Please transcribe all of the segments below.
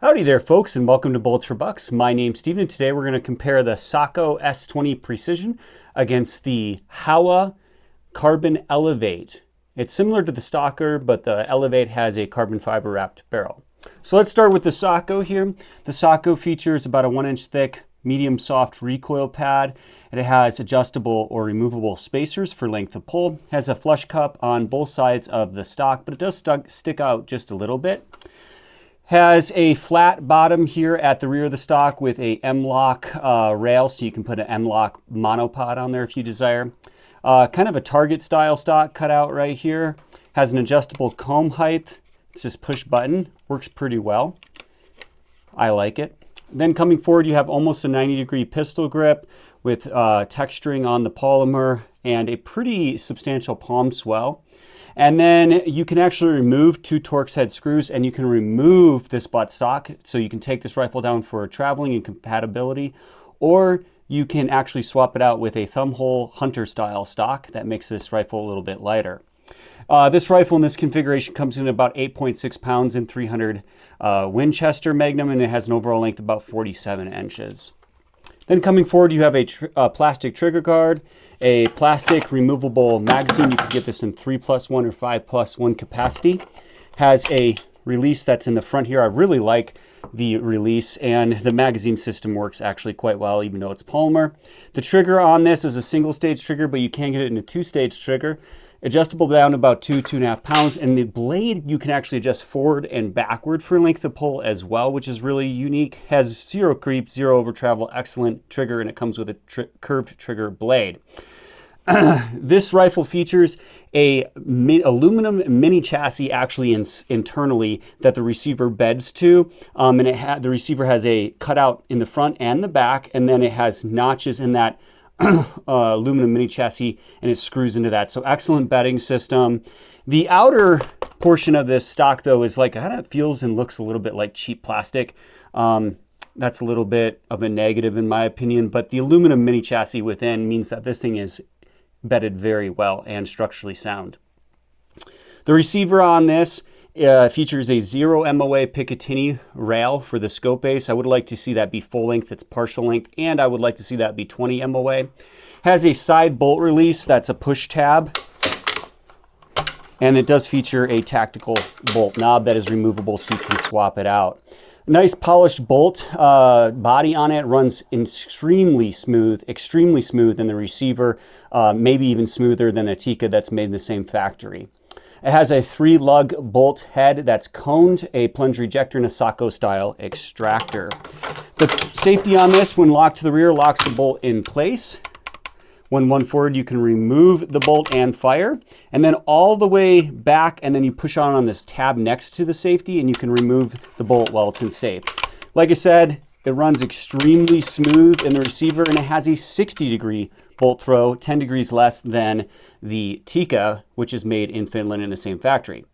Howdy there folks, and welcome to Bullets for Bucks. My name's Steven, and today we're going to compare the Sako S20 Precision against the Howa Carbon Elevate. It's similar to the Stalker, but the Elevate has a carbon fiber wrapped barrel. So let's start with the Sako here. The Sako features about a 1-inch thick, medium soft recoil pad, and it has adjustable or removable spacers for length of pull. It has a flush cup on both sides of the stock, but it does stick out just a little bit. Has a flat bottom here at the rear of the stock with a M-lock rail, so you can put an M-lock monopod on there if you desire. Kind of a Target style stock cut out right here. Has an adjustable comb height. It's just push button, works pretty well. I like it. Then coming forward, you have almost a 90-degree pistol grip with texturing on the polymer and a pretty substantial palm swell. And then you can actually remove 2 Torx head screws, and you can remove this butt stock. So you can take this rifle down for traveling and compatibility, or you can actually swap it out with a thumb hole hunter style stock that makes this rifle a little bit lighter. This rifle in this configuration comes in about 8.6 pounds in 300 Winchester Magnum, and it has an overall length of about 47 inches. Then coming forward, you have a plastic trigger guard, a plastic removable magazine. You can get this in 3+1 or 5+1 capacity. Has a release that's in the front here. I really like the release, and the magazine system works actually quite well, even though it's polymer. The trigger on this is a single stage trigger, but you can get it in a 2-stage trigger. Adjustable down to about 2.5 pounds, and the blade you can actually adjust forward and backward for length of pull as well, which is really unique. Has 0 creep, 0 over travel, excellent trigger, and it comes with a curved trigger blade. This rifle features a aluminum mini chassis actually internally that the receiver beds to, and the receiver has a cutout in the front and the back, and then it has notches in that aluminum mini chassis, and it screws into that. So excellent bedding system. The outer portion of this stock though is like, kind of feels and looks a little bit like cheap plastic. That's a little bit of a negative in my opinion, but the aluminum mini chassis within means that this thing is bedded very well and structurally sound. The receiver on this features a 0 MOA Picatinny rail for the scope base. I would like to see that be full length, it's partial length, and I would like to see that be 20 MOA. Has a side bolt release that's a push tab, and it does feature a tactical bolt knob that is removable so you can swap it out. Nice polished bolt body on it, runs extremely smooth in the receiver, maybe even smoother than the Tikka that's made in the same factory. It has a 3-lug bolt head that's coned, a plunger ejector, and a Sako style extractor. The safety on this, when locked to the rear, locks the bolt in place. When one forward, you can remove the bolt and fire, and then all the way back, and then you push on this tab next to the safety, and you can remove the bolt while it's in safe. Like I said, it runs extremely smooth in the receiver, and it has a 60-degree bolt throw, 10 degrees less than the Tikka, which is made in Finland in the same factory.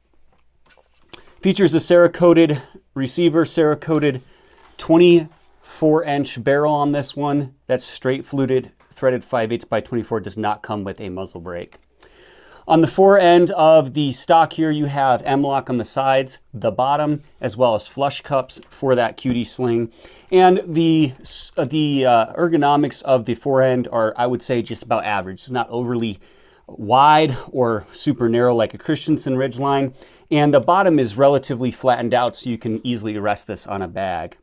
Features a Cerakoted receiver, Cerakoted 24-inch barrel on this one. That's straight fluted, threaded 5/8 by 24, does not come with a muzzle brake. On the fore end of the stock here, you have M-lock on the sides, the bottom, as well as flush cups for that QD sling. And the ergonomics of the fore end are, I would say, just about average. It's not overly wide or super narrow like a Christensen Ridgeline. And the bottom is relatively flattened out, so you can easily rest this on a bag.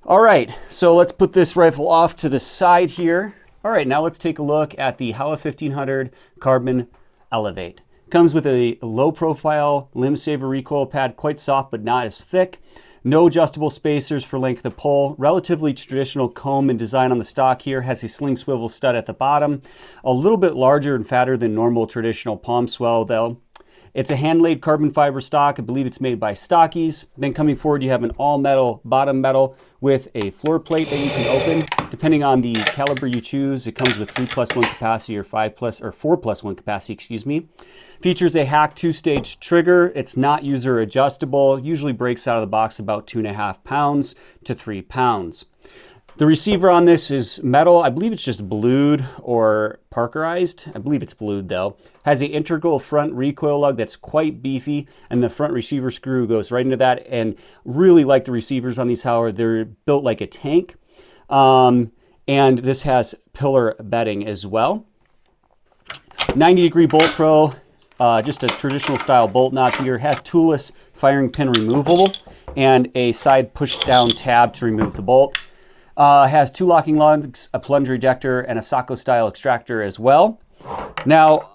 All right, so let's put this rifle off to the side here. All right, now let's take a look at the Howa 1500 Carbon Elevate. Comes with a low profile limb saver recoil pad, quite soft but not as thick. No adjustable spacers for length of pull. Relatively traditional comb and design on the stock here. Has a sling swivel stud at the bottom. A little bit larger and fatter than normal traditional palm swell though. It's a hand-laid carbon fiber stock. I believe it's made by Stockies. Then coming forward, you have an all-metal bottom metal with a floor plate that you can open. Depending on the caliber you choose, it comes with 3+1 capacity or 4+1 capacity, excuse me. Features a hack 2-stage trigger. It's not user adjustable. Usually breaks out of the box about 2.5 pounds to 3 pounds. The receiver on this is metal. I believe it's just blued or parkerized. I believe it's blued though. Has an integral front recoil lug that's quite beefy, and the front receiver screw goes right into that. And really like the receivers on these, however, they're built like a tank. And this has pillar bedding as well. 90-degree bolt throw, just a traditional style bolt notch here. Has toolless firing pin removable and a side push down tab to remove the bolt. Has 2 locking lugs, a plunger ejector, and a Sako style extractor as well. Now,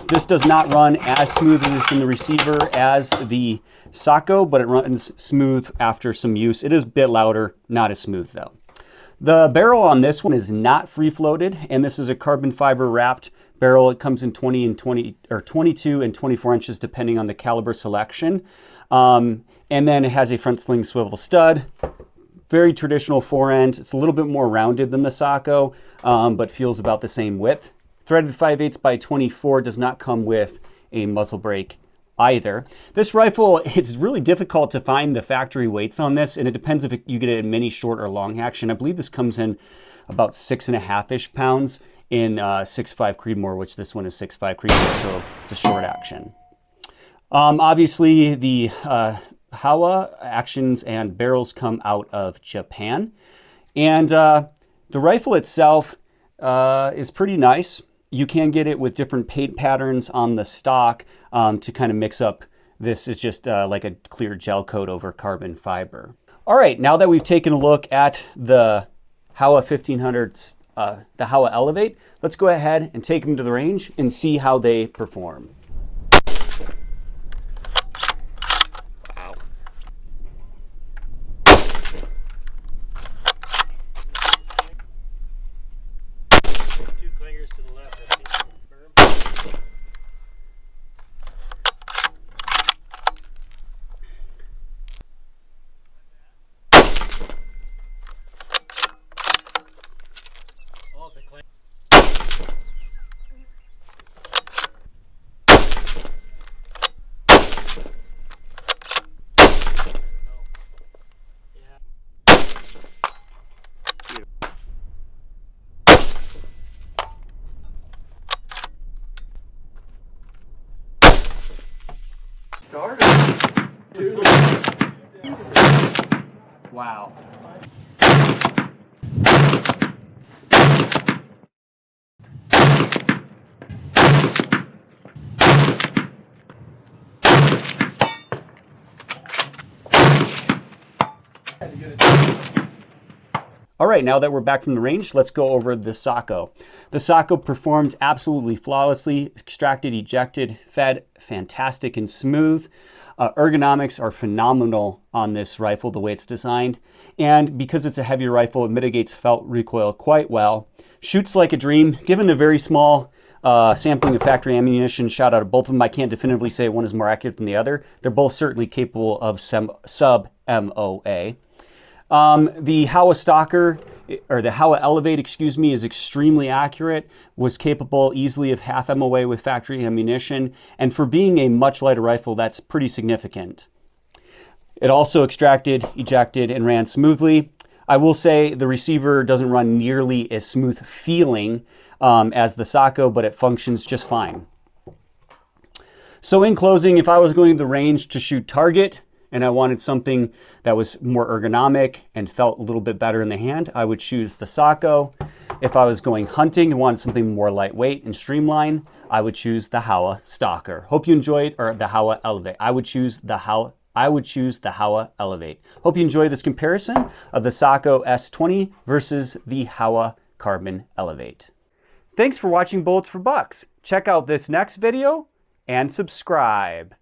this does not run as smooth as in the receiver as the Sako, but it runs smooth after some use. It is a bit louder, not as smooth though. The barrel on this one is not free floated, and this is a carbon fiber wrapped barrel. It comes in 22 and 24 inches depending on the caliber selection. And then it has a front sling swivel stud. Very traditional forend. It's a little bit more rounded than the Sako, but feels about the same width. Threaded 5/8 by 24 does not come with a muzzle brake either. This rifle, it's really difficult to find the factory weights on this, and it depends if you get it in mini, short, or long action. I believe this comes in about 6.5-ish pounds in 6.5 Creedmoor, which this one is 6.5 Creedmoor, so it's a short action. Obviously, the Howa actions and barrels come out of Japan, and the rifle itself is pretty nice. You can get it with different paint patterns on the stock to kind of mix up. This is just like a clear gel coat over carbon fiber. All right, now that we've taken a look at the Howa 1500s, the Howa Elevate, let's go ahead and take them to the range and see how they perform. Wow. All right, now that we're back from the range, let's go over the Sako. The Sako performed absolutely flawlessly, extracted, ejected, fed, fantastic and smooth. Ergonomics are phenomenal on this rifle, the way it's designed. And because it's a heavier rifle, it mitigates felt recoil quite well. Shoots like a dream. Given the very small sampling of factory ammunition shot out of both of them, I can't definitively say one is more accurate than the other. They're both certainly capable of sub-MOA. The Howa Stalker, or the Howa Elevate, excuse me, is extremely accurate, was capable easily of half MOA with factory ammunition, and for being a much lighter rifle, that's pretty significant. It also extracted, ejected, and ran smoothly. I will say the receiver doesn't run nearly as smooth feeling as the Sako, but it functions just fine. So in closing, if I was going to the range to shoot target, and I wanted something that was more ergonomic and felt a little bit better in the hand, I would choose the Sako. If I was going hunting and wanted something more lightweight and streamlined, I would choose the Howa Stalker. Hope you enjoyed, or the Howa Elevate. I would choose the Howa Elevate. Hope you enjoyed this comparison of the Sako S20 versus the Howa Carbon Elevate. Thanks for watching Bullets for Bucks. Check out this next video and subscribe.